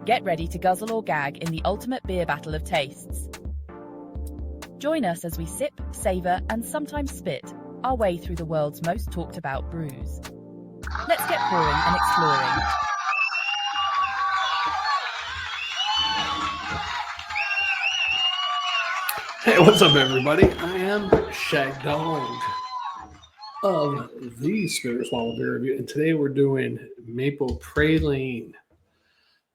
Get ready to guzzle or gag in the ultimate beer battle of tastes. Join us as we sip, savour, and sometimes spit our way through the world's most talked about brews. Let's get pouring and exploring. Hey, what's up, everybody? I am Shagdog of the Spirit Swallow Beer Review, and today we're doing Maple Praline.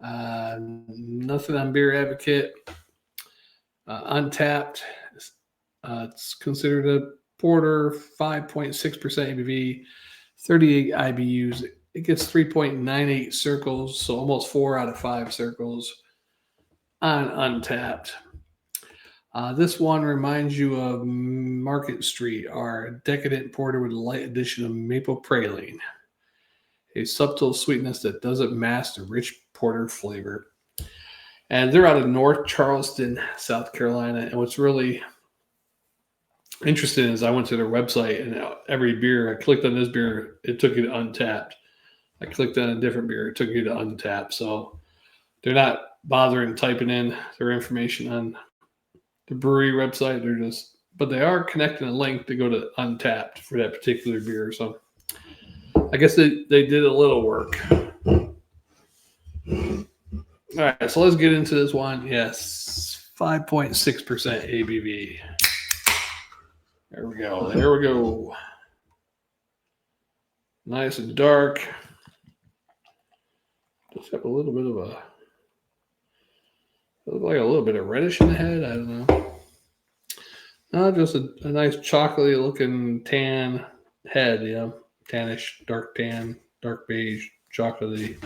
Nothing on Beer Advocate. Untapped. It's considered a porter, 5.6% ABV, 38 IBUs. It gets 3.98 circles, so almost 4 out of 5 circles on Untapped. This one reminds you of Market Street, our decadent porter with a light addition of maple praline, a subtle sweetness that doesn't mask the rich porter flavor. And they're out of North Charleston, South Carolina. And what's really interesting is I went to their website, and every beer, I clicked on this beer, it took you to Untapped. I clicked on a different beer, it took you to Untapped. So they're not bothering typing in their information on the brewery website. But they are connecting a link to go to Untapped for that particular beer. So I guess they did a little work. All right, so let's get into this one. Yes, 5.6% ABV. There we go. Nice and dark. Just have a little bit of look like a little bit of reddish in the head. I don't know. No, just a nice chocolatey looking tan head, tannish, dark tan, dark beige, chocolatey.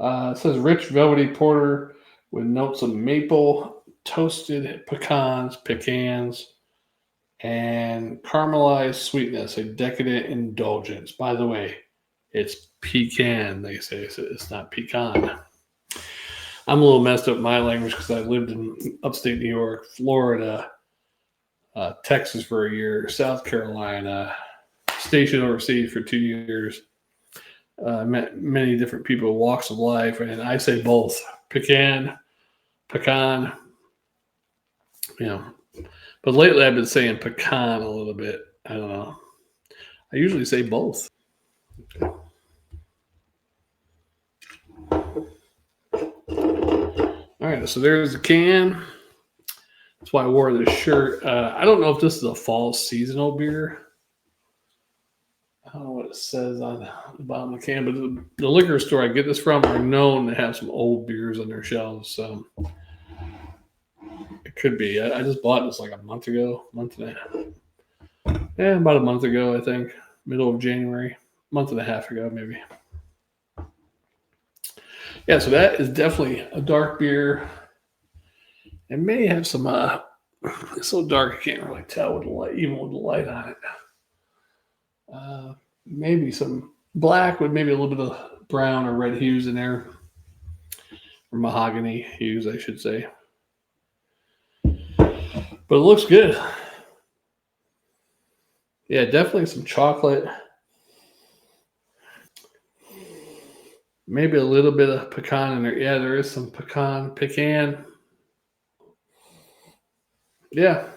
It says rich velvety porter with notes of maple, toasted pecans, and caramelized sweetness, a decadent indulgence. By the way, it's pecan, they say. So it's not pecan. I'm a little messed up in my language because I lived in upstate New York, Florida, Texas for a year, South Carolina, stationed overseas for 2 years. Met many different people, walks of life, and I say both. Pecan. But lately I've been saying pecan a little bit. I don't know. I usually say both. Okay. All right, so there's the can. That's why I wore this shirt. I don't know if this is a fall seasonal beer. I don't know what it says on the bottom of the can, but the liquor store I get this from are known to have some old beers on their shelves. So it could be. I just bought this like a month and a half. Yeah, about a month ago, I think. Middle of January. Month and a half ago, maybe. Yeah, so that is definitely a dark beer. It may have some, it's so dark I can't really tell with the light, even with the light on it. Maybe some black with maybe a little bit of brown or red hues in there. Or mahogany hues, I should say. But it looks good. Yeah, definitely some chocolate. Maybe a little bit of pecan in there. Yeah, there is some pecan. Yeah,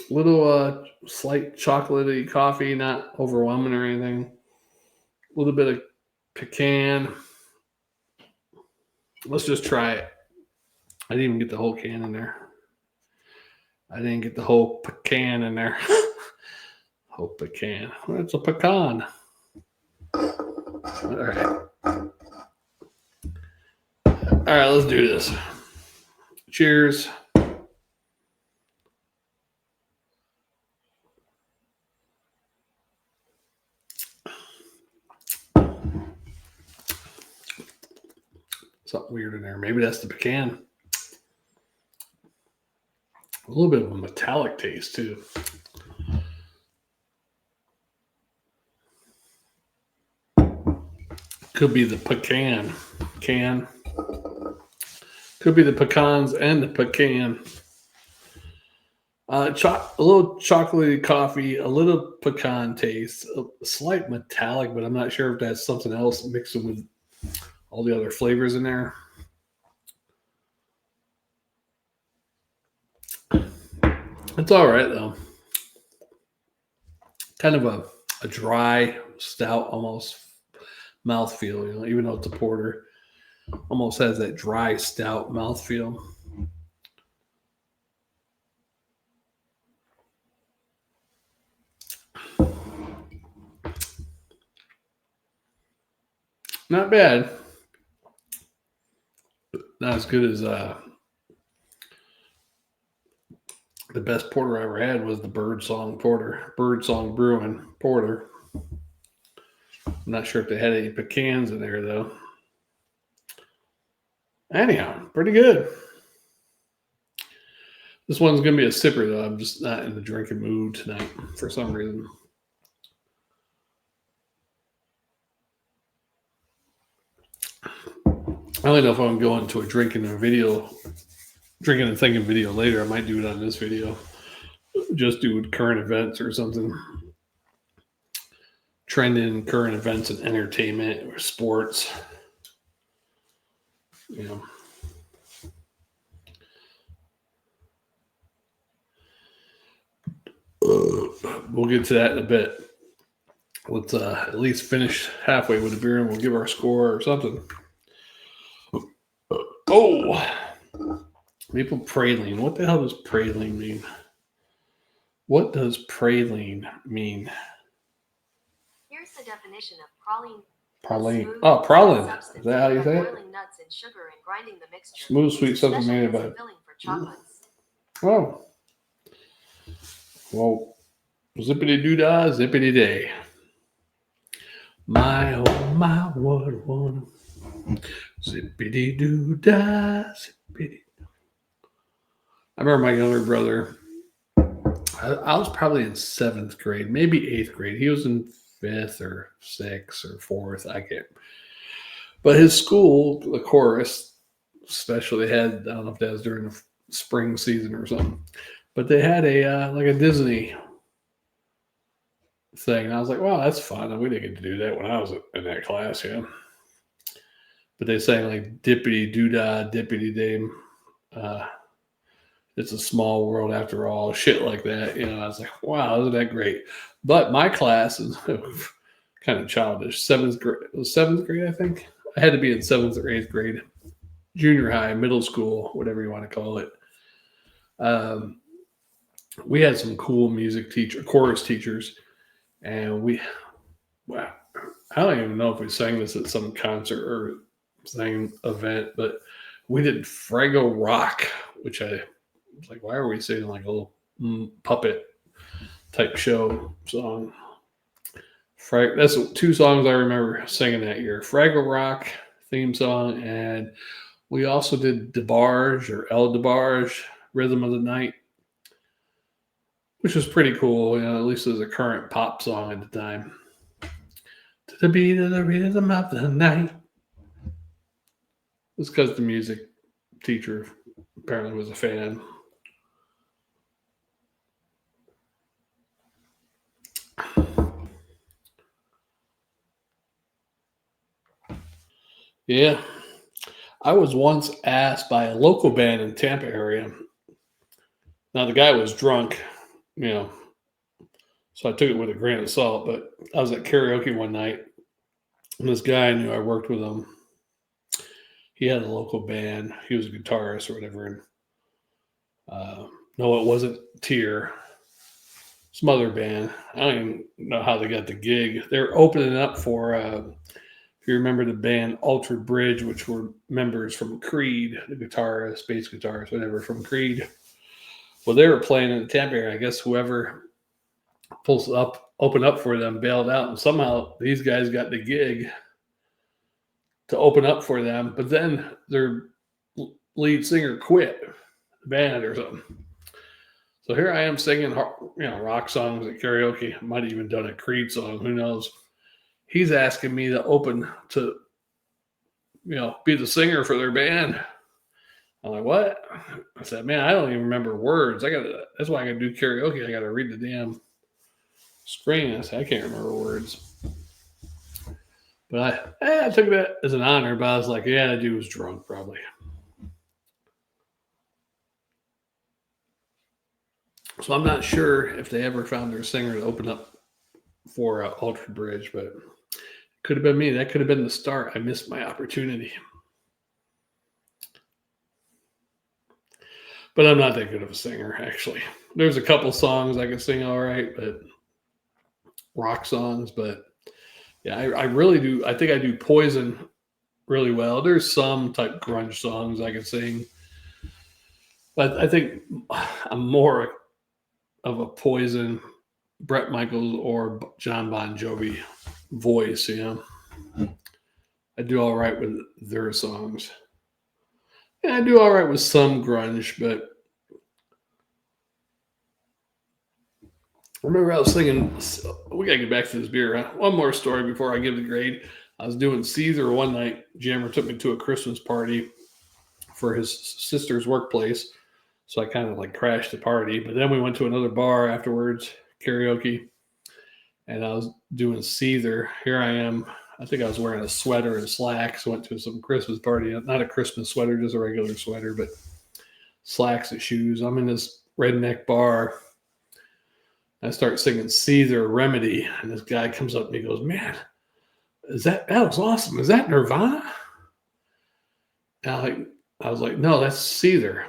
little slight chocolatey coffee, not overwhelming or anything. A little bit of pecan. Let's just try it. I didn't even get the whole can in there. I didn't get the whole pecan in there. Whole pecan. Well, it's a pecan. All right. All right, let's do this. Cheers. Something weird in there. Maybe that's the pecan. A little bit of a metallic taste, too. Could be the pecan. Could be the pecans and the pecan. A little chocolatey coffee, a little pecan taste, a slight metallic, but I'm not sure if that's something else mixed with all the other flavors in there. It's all right though. Kind of a dry, stout, almost mouthfeel. Even though it's a porter, almost has that dry, stout mouthfeel. Not bad. Not as good as the best porter I ever had was the Birdsong Porter, Birdsong Brewing Porter. I'm not sure if they had any pecans in there though. Anyhow, pretty good. This one's gonna be a sipper though. I'm just not in the drinking mood tonight for some reason. I don't know if I'm going to a drinking and thinking video later. I might do it on this video. Just do current events or something. Trending current events and entertainment or sports. We'll get to that in a bit. Let's at least finish halfway with the beer and we'll give our score or something. Oh, Maple Praline. What the hell does praline mean? What does praline mean? Here's the definition of praline. Praline. Oh, praline. Is that how you say it? Boiling nuts and sugar and grinding the mixture. Smooth, sweet substance made by. Filling for chocolates. Oh. Well, zippity doo dah, zippity day. My oh my, what a one. Zippity doo dah, zippity. I remember my younger brother. I was probably in 7th grade, maybe 8th grade. He was in 5th or 6th or 4th. I can't. But his school, the chorus, especially had, I don't know if that was during the spring season or something, but they had a like a Disney thing. And I was like, wow, that's fun. We didn't get to do that when I was in that class, yeah. But they sang like dippity doo dah, dippity dame. It's a small world after all, shit like that. I was like, wow, isn't that great? But my class is kind of childish. 7th grade, it was 7th grade, I think. I had to be in 7th or 8th grade, junior high, middle school, whatever you want to call it. We had some cool chorus teachers, and wow, I don't even know if we sang this at some concert or sang event, but we did Fraggle Rock, which I was like, why are we singing like a little puppet type show song? That's 2 songs I remember singing that year. Fraggle Rock theme song, and we also did DeBarge or El DeBarge, Rhythm of the Night, which was pretty cool. At least it was a current pop song at the time. To the beat of the rhythm of the night. It's because the music teacher apparently was a fan. Yeah. I was once asked by a local band in Tampa area. Now the guy was drunk, so I took it with a grain of salt, but I was at karaoke one night and this guy I knew, I worked with him. He had a local band. He was a guitarist or whatever. And no, it wasn't Tear. Some other band. I don't even know how they got the gig. They were opening up for, if you remember the band Altered Bridge, which were members from Creed, the guitarist, bass guitarist, whatever, from Creed. Well, they were playing in the Tampa area. I guess whoever opened up for them bailed out. And somehow these guys got the gig to open up for them. But then their lead singer quit the band or something. So here I am singing, rock songs at karaoke. I might have even done a Creed song. Who knows? He's asking me to open to, be the singer for their band. I'm like, what? I said, man, I don't even remember words. That's why I gotta do karaoke. I gotta read the damn screen. I said, I can't remember words. But I took that as an honor, but I was like, yeah, that dude was drunk probably. So I'm not sure if they ever found their singer to open up for Altered Bridge, but could have been me. That could have been the start. I missed my opportunity. But I'm not that good of a singer, actually. There's a couple songs I can sing all right, but rock songs. But yeah, I really do. I think I do Poison really well. There's some type grunge songs I can sing, but I think I'm more of a Poison, Bret Michaels, or John Bon Jovi voice. I do all right with their songs. Yeah, I do all right with some grunge, but I remember I was thinking, we got to get back to this beer. Huh? One more story before I give the grade. I was doing Caesar one night. Jammer took me to a Christmas party for his sister's workplace. So I kind of like crashed the party. But then we went to another bar afterwards, karaoke. And I was doing Caesar. Here I am. I think I was wearing a sweater and slacks. Went to some Christmas party. Not a Christmas sweater, just a regular sweater, but slacks and shoes. I'm in this redneck bar. I start singing Caesar Remedy, and this guy comes up and he goes, man, that was awesome. Is that Nirvana? And I was like, no, that's Caesar.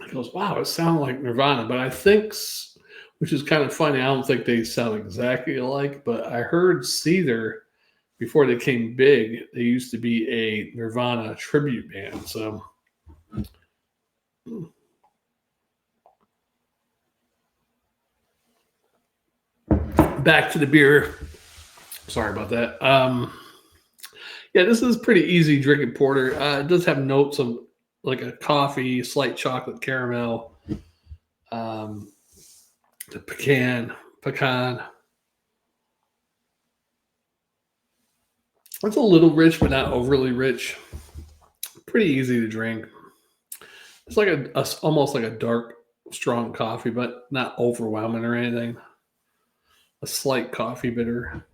He goes, wow, it sounded like Nirvana. But I think, which is kind of funny, I don't think they sound exactly alike, but I heard Caesar, before they came big, they used to be a Nirvana tribute band. So back to the beer. Sorry about that. Yeah, this is pretty easy drinking porter. It does have notes of like a coffee, slight chocolate caramel, the pecan. It's a little rich, but not overly rich. Pretty easy to drink. It's like almost like a dark, strong coffee, but not overwhelming or anything. A slight coffee bitter.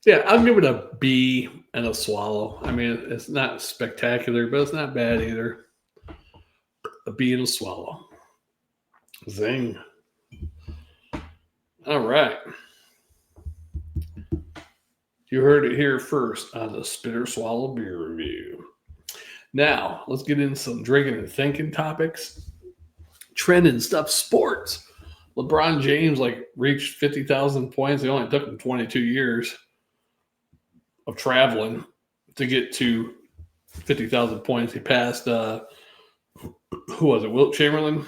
Yeah, I'll give it a B and a swallow. I mean, it's not spectacular, but it's not bad either. A B and a swallow. Zing. All right. You heard it here first on the Spitter Swallow Beer Review. Now, let's get into some drinking and thinking topics. Trending stuff, sports. LeBron James reached 50,000 points. It only took him 22 years of traveling to get to 50,000 points. He passed, who was it, Wilt Chamberlain?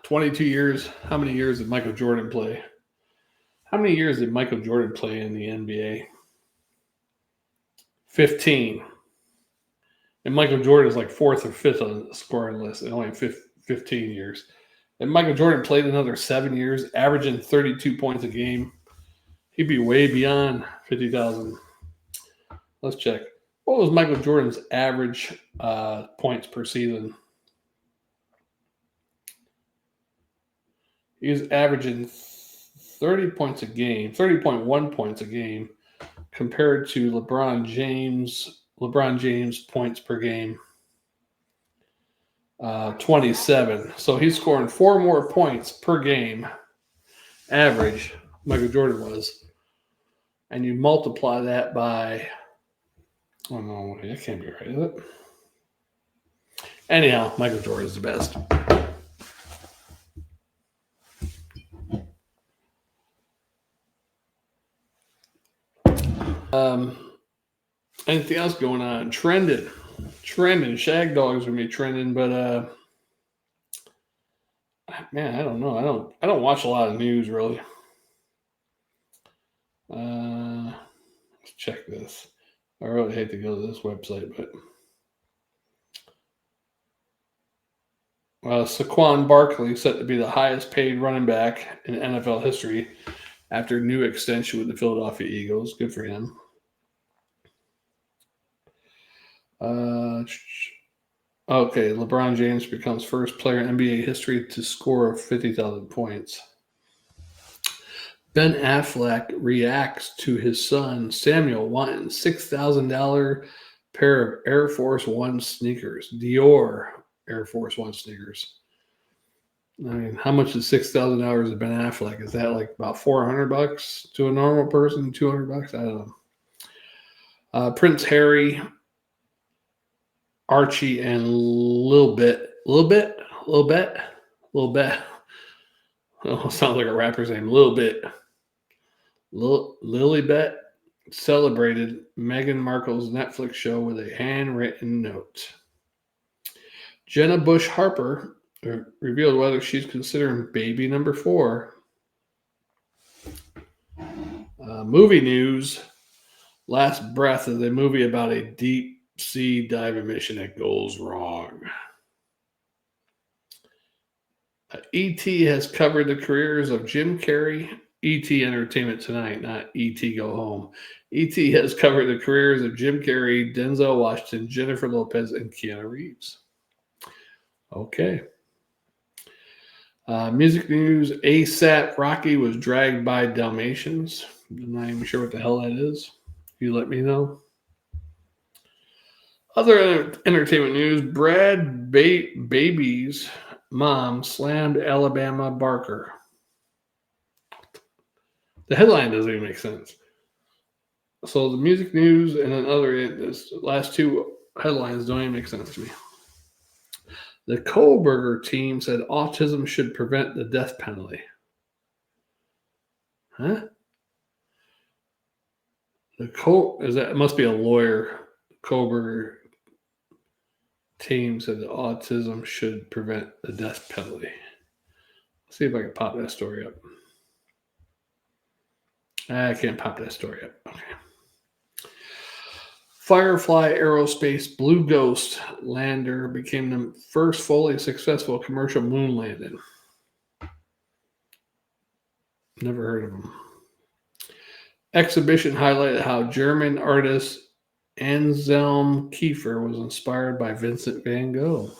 22 years. How many years did Michael Jordan play? How many years did Michael Jordan play in the NBA? 15. And Michael Jordan is like fourth or fifth on the scoring list in only 15 years. And Michael Jordan played another 7 years, averaging 32 points a game. He'd be way beyond 50,000. Let's check. What was Michael Jordan's average points per season? He was averaging 30 points a game, 30.1 points a game, compared to LeBron James points per game, 27. So he's scoring 4 more points per game, average, Michael Jordan was. And you multiply that by, oh no, that can't be right, is it? Anyhow, Michael Jordan is the best. Anything else going on? Trending. Shagdog's gonna be trending, but man, I don't know. I don't watch a lot of news really. Let's check this. I really hate to go to this website, but Saquon Barkley set to be the highest paid running back in NFL history after new extension with the Philadelphia Eagles. Good for him. Okay, LeBron James becomes first player in NBA history to score 50,000 points. Ben Affleck reacts to his son Samuel wanting $6,000 pair of Air Force One sneakers, Dior Air Force One sneakers. I mean, how much is $6,000 of Ben Affleck? Is that like about $400 to a normal person? $200? I don't know. Prince Harry, Archie, and Lil Bit. Oh, sounds like a rapper's name. Lilibet celebrated Meghan Markle's Netflix show with a handwritten note. Jenna Bush Harper revealed whether she's considering baby number 4. Movie news. Last Breath is a movie about a deep sea diving mission that goes wrong. E.T. has covered the careers of Jim Carrey. E.T. Entertainment Tonight, not E.T. Go Home. E.T. has covered the careers of Jim Carrey, Denzel Washington, Jennifer Lopez, and Keanu Reeves. Okay. Music news. ASAP Rocky was dragged by Dalmatians. I'm not even sure what the hell that is. You let me know. Other entertainment news. Brad Baby's mom slammed Alabama Barker. The headline doesn't even make sense. So the music news and then the last 2 headlines don't even make sense to me. The Kohlberger team said autism should prevent the death penalty. Huh? It must be a lawyer. Kohlberger team said that autism should prevent the death penalty. Let's see if I can pop that story up. I can't pop that story up. Okay. Firefly Aerospace Blue Ghost lander became the first fully successful commercial moon landing. Never heard of them. Exhibition highlighted how German artist Anselm Kiefer was inspired by Vincent van Gogh.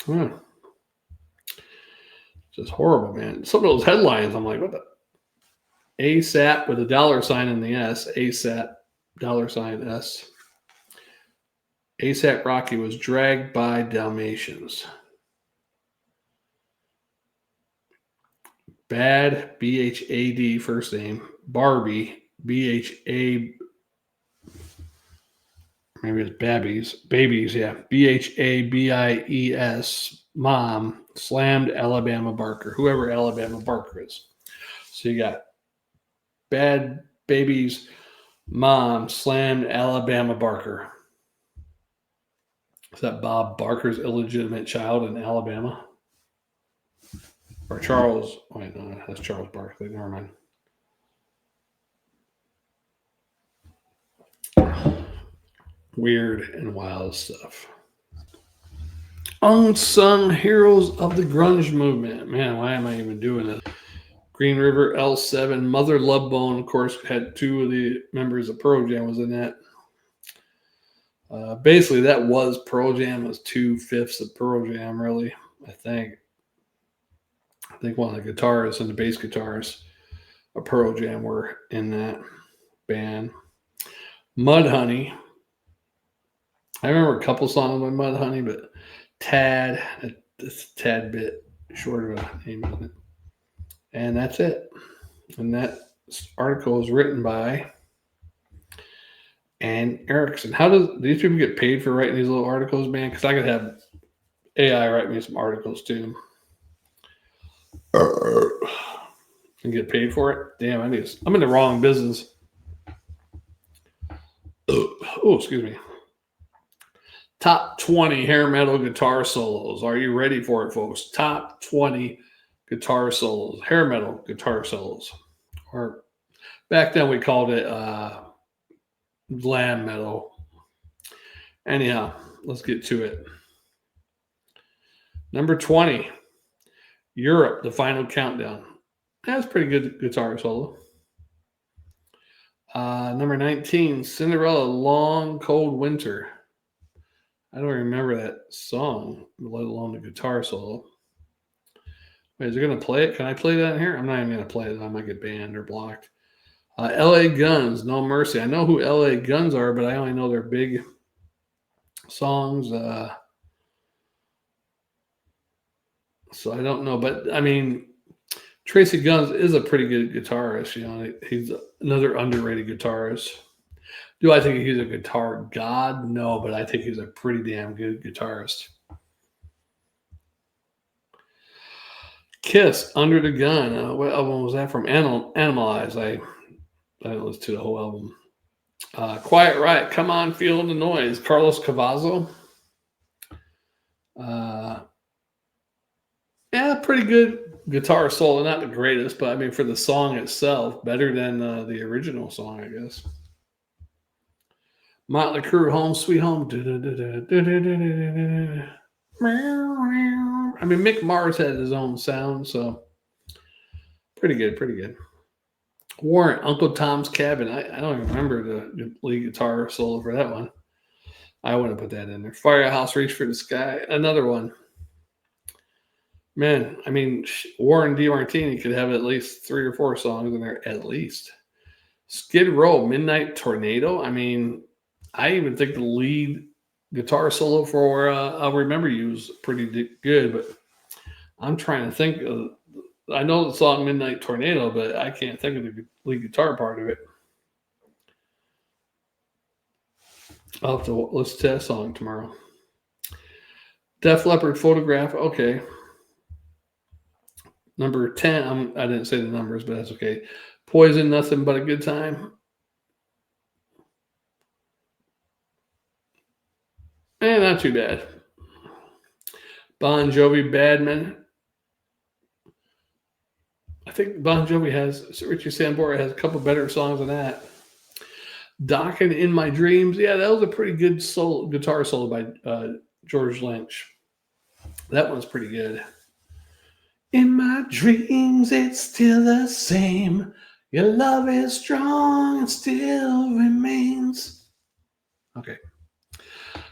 Huh. Just horrible, man. Some of those headlines, I'm like, what the? ASAP with a $sign in the S. ASAP, $S. ASAP Rocky was dragged by Dalmatians. Bad, B-H-A-D, first name. Barbie, B-H-A, maybe it's Babies, yeah. B-H-A-B-I-E-S, mom, slammed Alabama Barker, whoever Alabama Barker is. So you got Bad Baby's mom slammed Alabama Barker. Is that Bob Barker's illegitimate child in Alabama? Or Charles? Wait, no, that's Charles Barkley. Never mind. Weird and wild stuff. Unsung heroes of the grunge movement. Man, why am I even doing this? Green River, L7, Mother Love Bone, of course, had 2 of the members of Pearl Jam was in that. Basically, that was Pearl Jam. It was 2/5 of Pearl Jam, really, I think. I think one of the guitarists and the bass guitarists of Pearl Jam were in that band. Mudhoney. I remember a couple songs by Mudhoney, but Tad, it's a tad bit short of a name, isn't it? And that's it. And that article is written by Ann Erickson. How does these people get paid for writing these little articles, man? Because I could have AI write me some articles too. And get paid for it. Damn, I'm in the wrong business. Oh, excuse me. Top 20 hair metal guitar solos. Are you ready for it, folks? Top 20 guitar solos, hair metal guitar solos. Or back then we called it glam metal. Anyhow, let's get to it. Number 20, Europe, The Final Countdown. That's pretty good guitar solo. Number 19, Cinderella, Long Cold Winter. I don't remember that song, let alone the guitar solo. Wait, is it going to play it? Can I play that in here? I'm not even going to play it. I might get banned or blocked. LA Guns, No Mercy. I know who LA Guns are, but I only know their big songs. So I don't know. But, I mean, Tracy Guns is a pretty good guitarist. You know, he's another underrated guitarist. Do I think he's a guitar god? No, but I think he's a pretty damn good guitarist. Kiss, Under the Gun. What album was that from? Animalize. I didn't listen to the whole album. Quiet Riot, Come On, Feel the Noise. Carlos Cavazo. Yeah, pretty good guitar solo. Not the greatest, but I mean, for the song itself, better than the original song, I guess. Motley Crue, Home Sweet Home. I mean, Mick Mars had his own sound, so pretty good. Warrant, Uncle Tom's Cabin. I don't even remember the lead guitar solo for that one. I wouldn't put that in there. Firehouse, Reach for the Sky. Another one. Man, I mean, Warren DeMartini could have at least 3 or 4 songs in there, at least. Skid Row, Midnight Tornado. I mean, I even think the lead guitar solo for I'll Remember You was pretty good, but I'm trying to think of, I know the song Midnight Tornado, but I can't think of the lead guitar part of it. I'll have to listen to that song tomorrow. Def Leppard, Photograph. Okay. Number 10, I didn't say the numbers, but that's okay. Poison, Nothing But a Good Time. Not too bad. Bon Jovi, Badman. I think Bon Jovi has, Richie Sambora has a couple better songs than that. Docking in My Dreams. Yeah, that was a pretty good guitar solo by George Lynch. That one's pretty good. In my dreams, it's still the same. Your love is strong and still remains. Okay.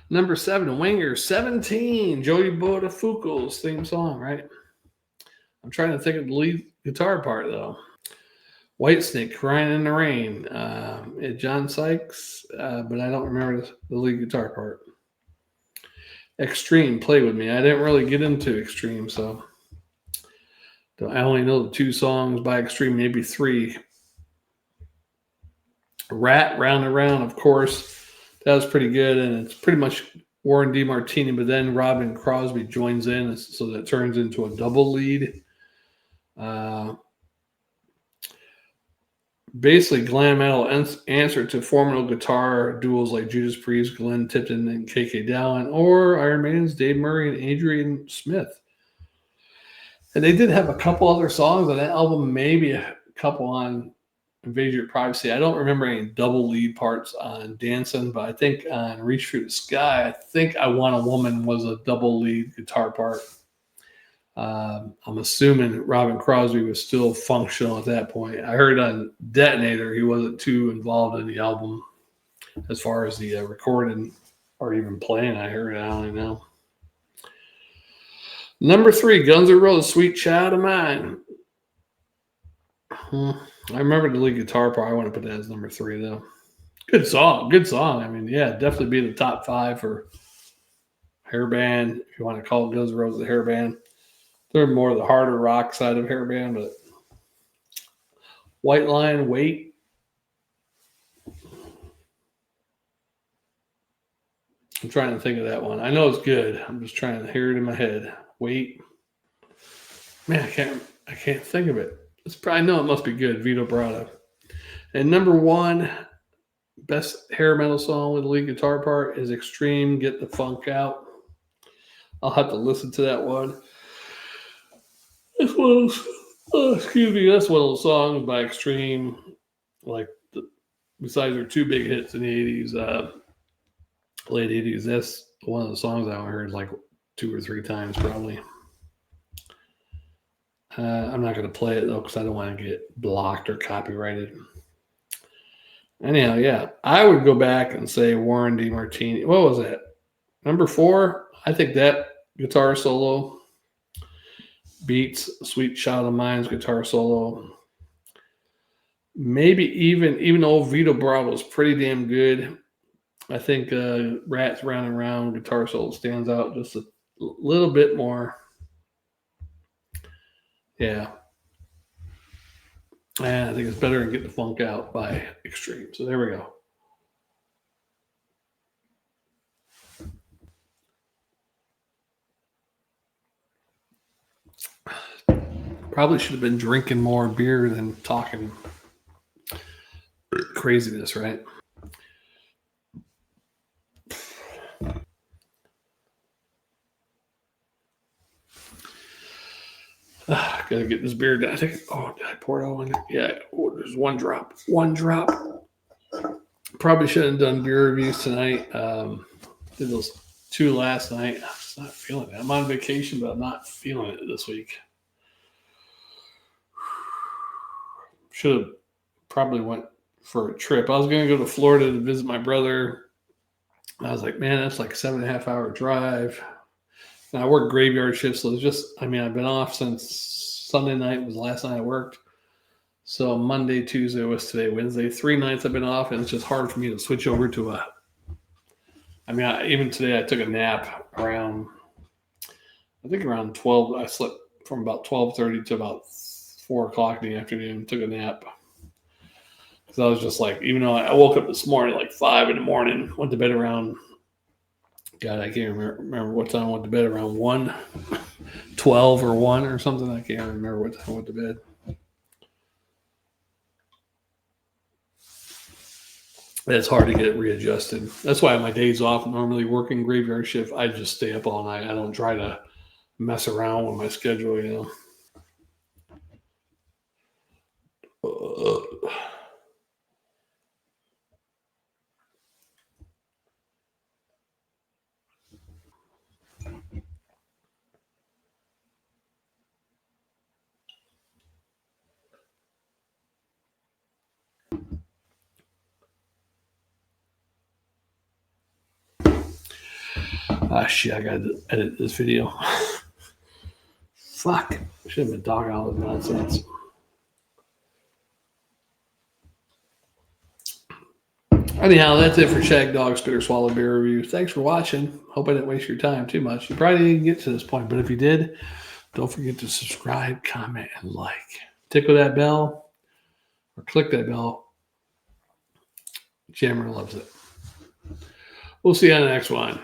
Number 7, Winger, 17. Joey Buttafuoco's theme song, right? I'm trying to think of the lead guitar part, though. Whitesnake, Crying in the Rain. John Sykes, but I don't remember the lead guitar part. Extreme, Play With Me. I didn't really get into Extreme, so I only know the 2 songs by Extreme, maybe 3. Rat, Round and Round, of course. That was pretty good, and it's pretty much Warren DeMartini, but then Robin Crosby joins in, so that turns into a double lead. Basically, glam metal answer to formidable guitar duos like Judas Priest, Glenn Tipton, and KK Dallin, or Iron Maiden's Dave Murray and Adrian Smith. And they did have a couple other songs on that album, maybe a couple on Invasion of Privacy. I don't remember any double lead parts on Dancing, but I think on Reach for the Sky, I think I Want a Woman was a double lead guitar part. I'm assuming Robin Crosby was still functional at that point. I heard on Detonator he wasn't too involved in the album as far as the recording or even playing. I heard, I don't know. Number 3, Guns N' Roses, Sweet Child of Mine. I remember the lead guitar part. I want to put that as number 3, though. Good song. I mean, yeah, definitely be in the top 5 for hair band, if you want to call Guns N' Roses a hair band. They're more the harder rock side of hair band, but White Lion, Wait. I'm trying to think of that one. I know it's good. I'm just trying to hear it in my head. Wait. Man, I can't think of it. I know it must be good. Vito Bratta. And number 1, best hair metal song with the lead guitar part is Extreme, Get the Funk Out. I'll have to listen to that one. That's one of those songs by Extreme, like besides their 2 big hits in the 80s, late 80s. That's one of the songs I heard, like 2 or 3 times probably. I'm not going to play it though because I don't want to get blocked or copyrighted. Anyhow, yeah, I would go back and say Warren DeMartini. What was that? Number 4? I think that guitar solo beats Sweet Child of Mine's guitar solo. Maybe even though Vito Bravo is pretty damn good, I think Rats Round and Round guitar solo stands out just a little bit more. Yeah. And I think it's better than Get the Funk Out by Extreme. So there we go. Probably should have been drinking more beer than talking craziness, right? Gotta get this beer done. I think, did I pour it all in? Yeah, there's one drop. Probably shouldn't have done beer reviews tonight. Did those 2 last night. I'm just not feeling it. I'm on vacation, but I'm not feeling it this week. Should have probably went for a trip. I was going to go to Florida to visit my brother. I was like, man, that's like a 7.5 hour drive. And I work graveyard shifts, so it's just, I've been off since Sunday night was the last night I worked. So Monday, Tuesday was today, Wednesday. 3 nights I've been off, and it's just hard for me to switch over to even today I took a nap around 12. I slept from about 12:30 to about 4 o'clock in the afternoon. Took a nap. Because I was just like, even though I woke up this morning like 5 in the morning, went to bed around, God, I can't remember what time I went to bed, around 1:12 or 1 or something. I can't remember what time I went to bed. It's hard to get readjusted. That's why my days off, normally working graveyard shift, I just stay up all night. I don't try to mess around with my schedule, you know. Shit, I gotta edit this video. Fuck. I should have been talking all this nonsense. Anyhow, that's it for Shagdog Spitter Swallow Beer Review. Thanks for watching. Hope I didn't waste your time too much. You probably didn't get to this point, but if you did, don't forget to subscribe, comment, and like. Tickle that bell or click that bell. Jammer loves it. We'll see you on the next one.